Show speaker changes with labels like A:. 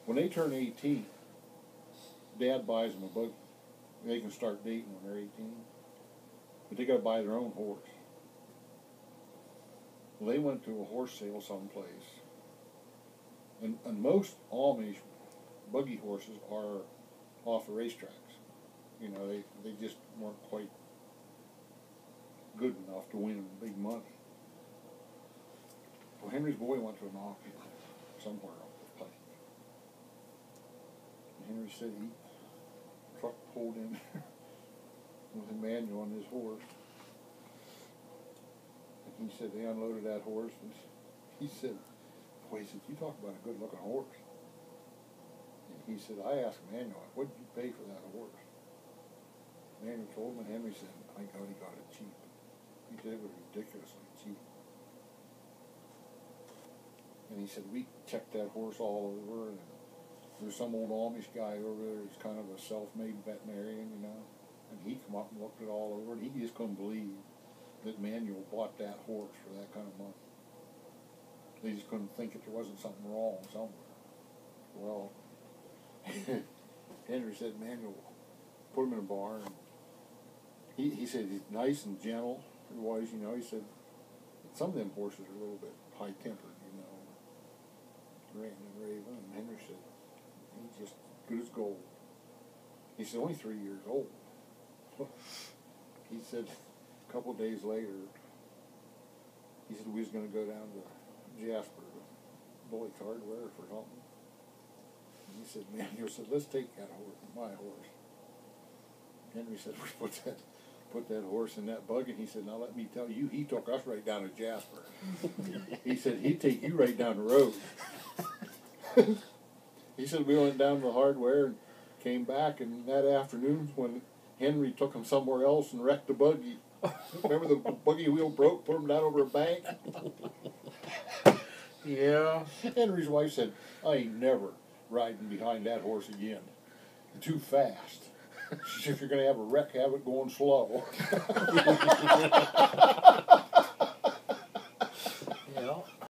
A: When they turn 18, Dad buys them a buggy. They can start dating when they're 18, but they got to buy their own horse. Well, they went to a horse sale someplace, and most Amish buggy horses are off the racetracks. You know, they just weren't quite good enough to win big money. Well, Henry's boy went to an auction somewhere off the pike. And Henry said truck pulled in with a manual on his horse. And he said they unloaded that horse, and he said, boy, he said, you talk about a good looking horse. And he said, I asked Manuel, what did you pay for that horse? Manuel told him, and Henry said, thank God he got it cheap. He said it was ridiculously cheap. And he said, we checked that horse all over, and there's some old Amish guy over there who's kind of a self-made veterinarian, you know, and he come up and looked it all over, and he just couldn't believe that Manuel bought that horse for that kind of money. They just couldn't think that there wasn't something wrong somewhere. Well, Henry said Manuel put him in a barn. He said he's nice and gentle. He was, you know, he said some of them horses are a little bit high-tempered, you know, ranting and raving, and Henry said, he's just good as gold. He said, only 3 years old. He said, a couple of days later, he said we was going to go down to Jasper to Bullock Hardware for something. And he said, Manuel said, let's take that horse, my horse. Henry said, we put that horse in that buggy, and he said, now let me tell you, he took us right down to Jasper. He said, he'd take you right down the road. He said, we went down to the hardware and came back, and that afternoon when Henry took him somewhere else and wrecked the buggy, remember the buggy wheel broke, put him down over a bank?
B: Yeah.
A: Henry's wife said, I ain't never riding behind that horse again. Too fast. She said, if you're going to have a wreck, have it going slow.